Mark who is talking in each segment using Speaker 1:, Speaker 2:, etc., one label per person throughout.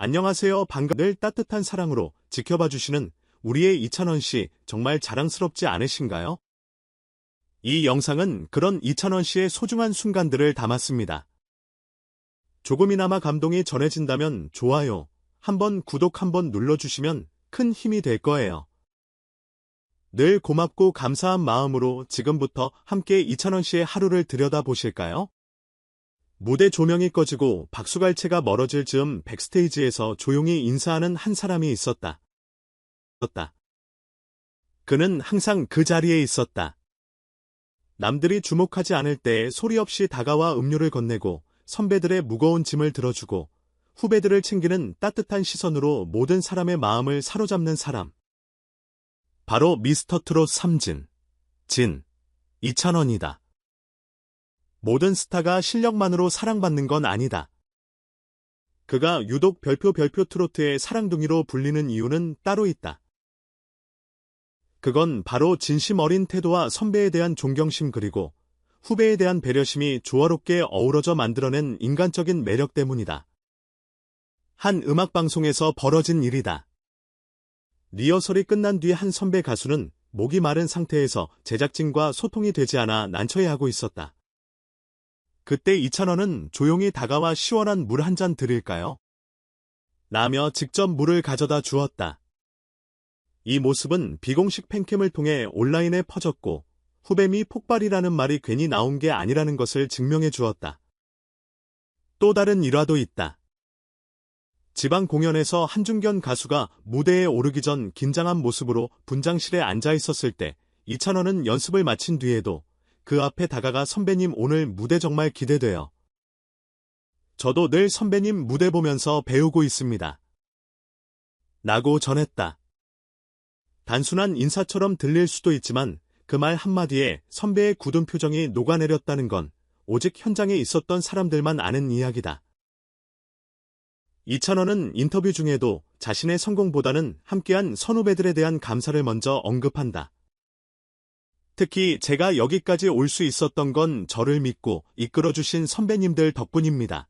Speaker 1: 안녕하세요. 늘 따뜻한 사랑으로 지켜봐 주시는 우리의 이찬원 씨 정말 자랑스럽지 않으신가요? 이 영상은 그런 이찬원 씨의 소중한 순간들을 담았습니다. 조금이나마 감동이 전해진다면 좋아요, 구독 한번 눌러주시면 큰 힘이 될 거예요. 늘 고맙고 감사한 마음으로 지금부터 함께 이찬원 씨의 하루를 들여다보실까요? 무대 조명이 꺼지고 박수갈채가 멀어질 즈음 백스테이지에서 조용히 인사하는 한 사람이 있었다. 그는 항상 그 자리에 있었다. 남들이 주목하지 않을 때 소리 없이 다가와 음료를 건네고 선배들의 무거운 짐을 들어주고 후배들을 챙기는 따뜻한 시선으로 모든 사람의 마음을 사로잡는 사람. 바로 미스터 트롯 3진, 이찬원이다. 모든 스타가 실력만으로 사랑받는 건 아니다. 그가 유독 별표 트로트의 사랑둥이로 불리는 이유는 따로 있다. 그건 바로 진심 어린 태도와 선배에 대한 존경심 그리고 후배에 대한 배려심이 조화롭게 어우러져 만들어낸 인간적인 매력 때문이다. 한 음악방송에서 벌어진 일이다. 리허설이 끝난 뒤 한 선배 가수는 목이 마른 상태에서 제작진과 소통이 되지 않아 난처해하고 있었다. 그때 이찬원은 조용히 다가와 시원한 물 한 잔 드릴까요? 라며 직접 물을 가져다 주었다. 이 모습은 비공식 팬캠을 통해 온라인에 퍼졌고 후배미 폭발이라는 말이 괜히 나온 게 아니라는 것을 증명해 주었다. 또 다른 일화도 있다. 지방 공연에서 한중견 가수가 무대에 오르기 전 긴장한 모습으로 분장실에 앉아 있었을 때 이찬원은 연습을 마친 뒤에도 그 앞에 다가가 선배님 오늘 무대 정말 기대돼요. 저도 늘 선배님 무대 보면서 배우고 있습니다. 라고 전했다. 단순한 인사처럼 들릴 수도 있지만 그 말 한마디에 선배의 굳은 표정이 녹아내렸다는 건 오직 현장에 있었던 사람들만 아는 이야기다. 이찬원은 인터뷰 중에도 자신의 성공보다는 함께한 선후배들에 대한 감사를 먼저 언급한다. 특히 제가 여기까지 올 수 있었던 건 저를 믿고 이끌어주신 선배님들 덕분입니다.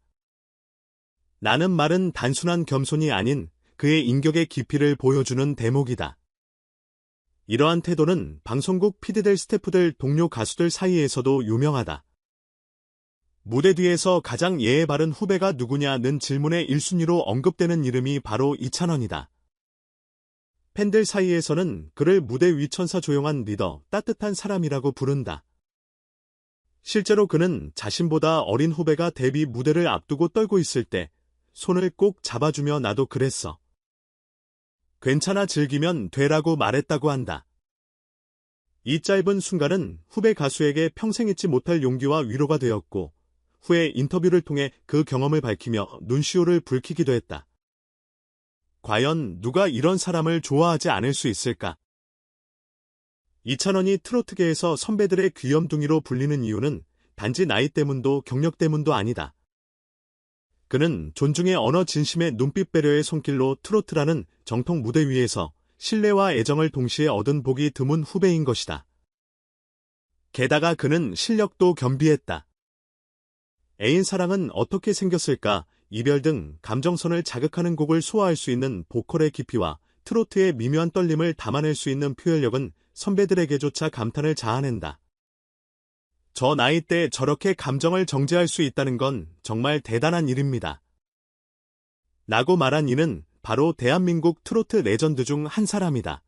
Speaker 1: 라는 말은 단순한 겸손이 아닌 그의 인격의 깊이를 보여주는 대목이다. 이러한 태도는 방송국 PD들, 스태프들, 동료 가수들 사이에서도 유명하다. 무대 뒤에서 가장 예의 바른 후배가 누구냐는 질문의 1순위로 언급되는 이름이 바로 이찬원이다. 팬들 사이에서는 그를 무대 위 천사, 조용한 리더, 따뜻한 사람이라고 부른다. 실제로 그는 자신보다 어린 후배가 데뷔 무대를 앞두고 떨고 있을 때 손을 꼭 잡아주며 나도 그랬어. 괜찮아, 즐기면 되라고 말했다고 한다. 이 짧은 순간은 후배 가수에게 평생 잊지 못할 용기와 위로가 되었고 후에 인터뷰를 통해 그 경험을 밝히며 눈시울을 붉히기도 했다. 과연 누가 이런 사람을 좋아하지 않을 수 있을까? 이찬원이 트로트계에서 선배들의 귀염둥이로 불리는 이유는 단지 나이 때문도 경력 때문도 아니다. 그는 존중의 언어, 진심의 눈빛, 배려의 손길로 트로트라는 정통 무대 위에서 신뢰와 애정을 동시에 얻은 보기 드문 후배인 것이다. 게다가 그는 실력도 겸비했다. 애인 사랑은 어떻게 생겼을까, 이별 등 감정선을 자극하는 곡을 소화할 수 있는 보컬의 깊이와 트로트의 미묘한 떨림을 담아낼 수 있는 표현력은 선배들에게조차 감탄을 자아낸다. 저 나이 때 저렇게 감정을 정제할 수 있다는 건 정말 대단한 일입니다. 라고 말한 이는 바로 대한민국 트로트 레전드 중 한 사람이다.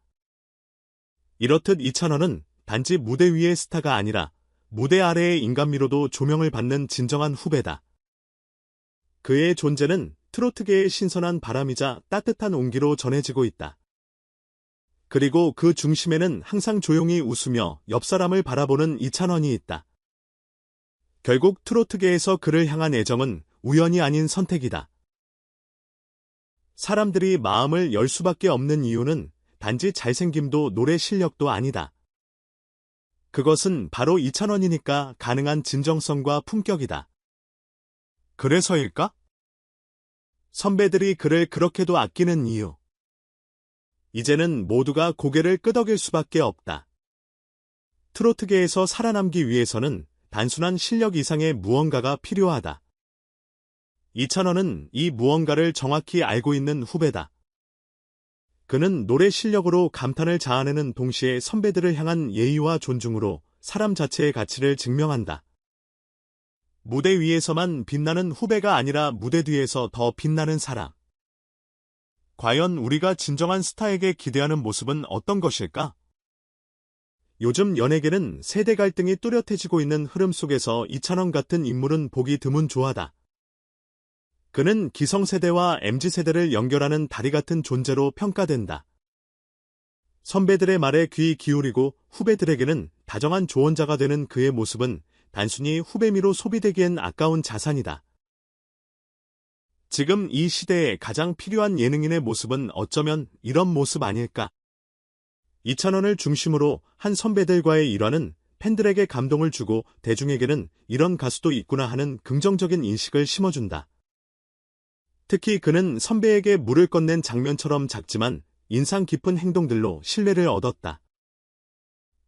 Speaker 1: 이렇듯 이찬원은 단지 무대 위의 스타가 아니라 무대 아래의 인간미로도 조명을 받는 진정한 후배다. 그의 존재는 트로트계의 신선한 바람이자 따뜻한 온기로 전해지고 있다. 그리고 그 중심에는 항상 조용히 웃으며 옆 사람을 바라보는 이찬원이 있다. 결국 트로트계에서 그를 향한 애정은 우연이 아닌 선택이다. 사람들이 마음을 열 수밖에 없는 이유는 단지 잘생김도 노래 실력도 아니다. 그것은 바로 이찬원이니까 가능한 진정성과 품격이다. 그래서일까? 선배들이 그를 그렇게도 아끼는 이유. 이제는 모두가 고개를 끄덕일 수밖에 없다. 트로트계에서 살아남기 위해서는 단순한 실력 이상의 무언가가 필요하다. 이찬원은 이 무언가를 정확히 알고 있는 후배다. 그는 노래 실력으로 감탄을 자아내는 동시에 선배들을 향한 예의와 존중으로 사람 자체의 가치를 증명한다. 무대 위에서만 빛나는 후배가 아니라 무대 뒤에서 더 빛나는 사람. 과연 우리가 진정한 스타에게 기대하는 모습은 어떤 것일까? 요즘 연예계는 세대 갈등이 뚜렷해지고 있는 흐름 속에서 이찬원 같은 인물은 보기 드문 조화다. 그는 기성세대와 MZ세대를 연결하는 다리 같은 존재로 평가된다. 선배들의 말에 귀 기울이고 후배들에게는 다정한 조언자가 되는 그의 모습은 단순히 후배미로 소비되기엔 아까운 자산이다. 지금 이 시대에 가장 필요한 예능인의 모습은 어쩌면 이런 모습 아닐까? 이찬원을 중심으로 한 선배들과의 일화는 팬들에게 감동을 주고 대중에게는 이런 가수도 있구나 하는 긍정적인 인식을 심어준다. 특히 그는 선배에게 물을 건넨 장면처럼 작지만 인상 깊은 행동들로 신뢰를 얻었다.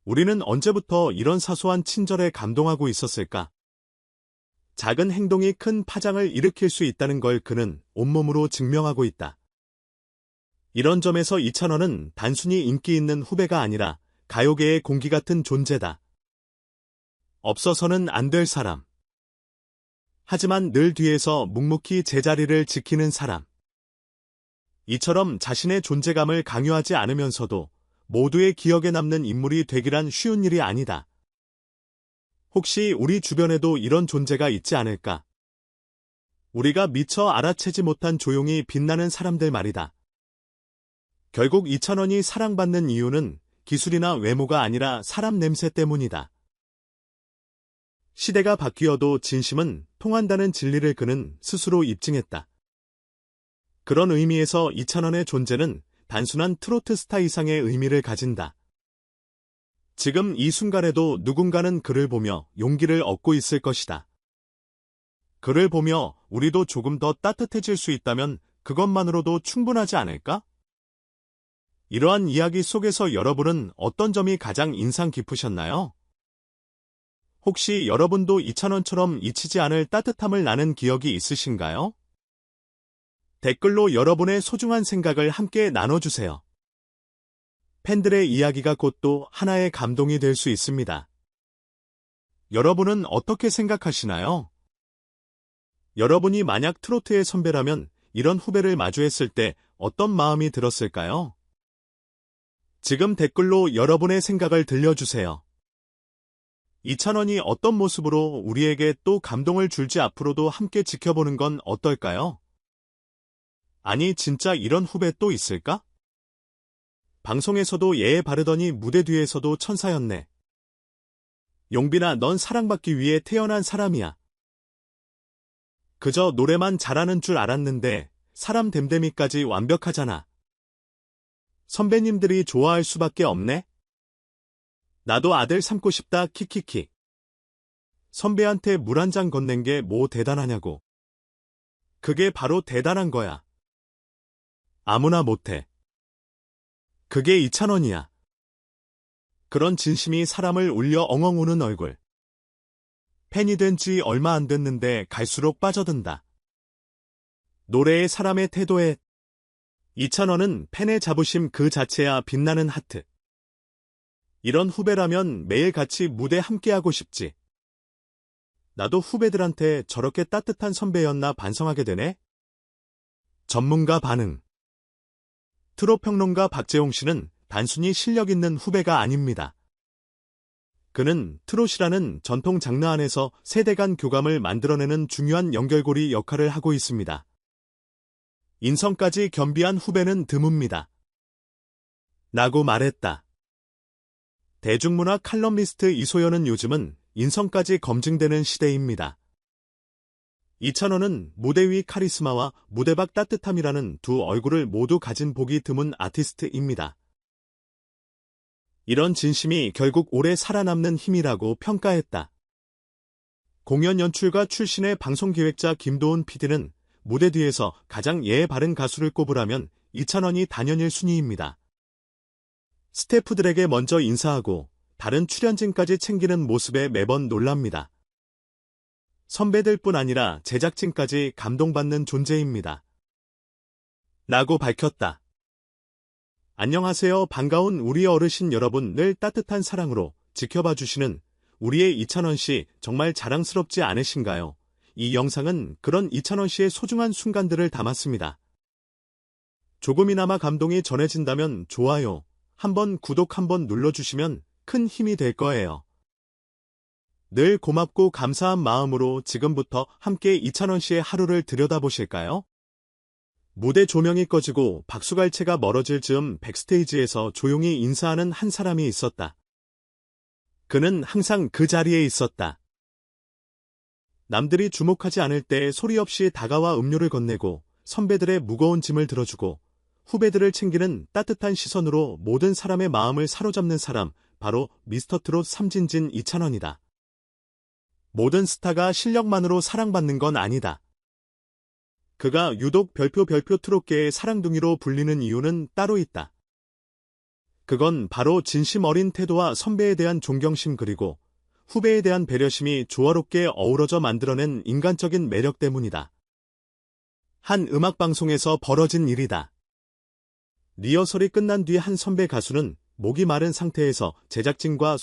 Speaker 1: 우리는 언제부터 이런 사소한 친절에 감동하고 있었을까? 작은 행동이 큰 파장을 일으킬 수 있다는 걸 그는 온몸으로 증명하고 있다. 이런 점에서 이찬원은 단순히 인기 있는 후배가 아니라 가요계의 공기 같은 존재다. 없어서는 안 될 사람. 하지만 늘 뒤에서 묵묵히 제자리를 지키는 사람. 이처럼 자신의 존재감을 강요하지 않으면서도 모두의 기억에 남는 인물이 되기란 쉬운 일이 아니다. 혹시 우리 주변에도 이런 존재가 있지 않을까? 우리가 미처 알아채지 못한 조용히 빛나는 사람들 말이다. 결국 이찬원이 사랑받는 이유는 기술이나 외모가 아니라 사람 냄새 때문이다. 시대가 바뀌어도 진심은 통한다는 진리를 그는 스스로 입증했다. 그런 의미에서 이찬원의 존재는 단순한 트로트 스타 이상의 의미를 가진다. 지금 이 순간에도 누군가는 그를 보며 용기를 얻고 있을 것이다. 그를 보며 우리도 조금 더 따뜻해질 수 있다면 그것만으로도 충분하지 않을까? 이러한 이야기 속에서 여러분은 어떤 점이 가장 인상 깊으셨나요? 혹시 여러분도 이찬원처럼 잊히지 않을 따뜻함을 나눈 기억이 있으신가요? 댓글로 여러분의 소중한 생각을 함께 나눠주세요. 팬들의 이야기가 곧 또 하나의 감동이 될 수 있습니다. 여러분은 어떻게 생각하시나요? 여러분이 만약 트로트의 선배라면 이런 후배를 마주했을 때 어떤 마음이 들었을까요? 지금 댓글로 여러분의 생각을 들려주세요. 이찬원이 어떤 모습으로 우리에게 또 감동을 줄지 앞으로도 함께 지켜보는 건 어떨까요? 아니, 진짜 이런 후배 또 있을까? 방송에서도 예에 바르더니 무대 뒤에서도 천사였네. 용빈아, 넌 사랑받기 위해 태어난 사람이야. 그저 노래만 잘하는 줄 알았는데 사람 됨됨이까지 완벽하잖아. 선배님들이 좋아할 수밖에 없네. 나도 아들 삼고 싶다 키키키. 선배한테 물 한 잔 건넨 게 뭐 대단하냐고. 그게 바로 대단한 거야. 아무나 못해. 그게 이찬원이야. 그런 진심이 사람을 울려 엉엉 우는 얼굴. 팬이 된 지 얼마 안 됐는데 갈수록 빠져든다. 노래에 사람의 태도에 이찬원은 팬의 자부심 그 자체야. 빛나는 하트. 이런 후배라면 매일 같이 무대 함께하고 싶지. 나도 후배들한테 저렇게 따뜻한 선배였나 반성하게 되네. 전문가 반응. 트롯 평론가 박재홍 씨는 단순히 실력 있는 후배가 아닙니다. 그는 트롯이라는 전통 장르 안에서 세대 간 교감을 만들어내는 중요한 연결고리 역할을 하고 있습니다. 인성까지 겸비한 후배는 드뭅니다. 라고 말했다. 대중문화 칼럼니스트 이소연은 요즘은 인성까지 검증되는 시대입니다. 이찬원은 무대 위 카리스마와 무대 밖 따뜻함이라는 두 얼굴을 모두 가진 보기 드문 아티스트입니다. 이런 진심이 결국 오래 살아남는 힘이라고 평가했다. 공연 연출가 출신의 방송기획자 김도훈 PD는 무대 뒤에서 가장 예의 바른 가수를 꼽으라면 이찬원이 단연일 순위입니다. 스태프들에게 먼저 인사하고 다른 출연진까지 챙기는 모습에 매번 놀랍니다. 선배들뿐 아니라 제작진까지 감동받는 존재입니다. 라고 밝혔다. 안녕하세요. 반가운 우리 어르신 여러분, 늘 따뜻한 사랑으로 지켜봐 주시는 우리의 이찬원 씨 정말 자랑스럽지 않으신가요? 이 영상은 그런 이찬원 씨의 소중한 순간들을 담았습니다. 조금이나마 감동이 전해진다면 좋아요, 한번 구독 한번 눌러주시면 큰 힘이 될 거예요. 늘 고맙고 감사한 마음으로 지금부터 함께 이찬원 씨의 하루를 들여다보실까요? 무대 조명이 꺼지고 박수갈채가 멀어질 즈음 백스테이지에서 조용히 인사하는 한 사람이 있었다. 그는 항상 그 자리에 있었다. 남들이 주목하지 않을 때 소리 없이 다가와 음료를 건네고 선배들의 무거운 짐을 들어주고 후배들을 챙기는 따뜻한 시선으로 모든 사람의 마음을 사로잡는 사람, 바로 미스터트롯 삼진진 이찬원이다. 모든 스타가 실력만으로 사랑받는 건 아니다. 그가 유독 별표 트롯계의 사랑둥이로 불리는 이유는 따로 있다. 그건 바로 진심 어린 태도와 선배에 대한 존경심, 그리고 후배에 대한 배려심이 조화롭게 어우러져 만들어낸 인간적인 매력 때문이다. 한 음악방송에서 벌어진 일이다. 리허설이 끝난 뒤 한 선배 가수는 목이 마른 상태에서 제작진과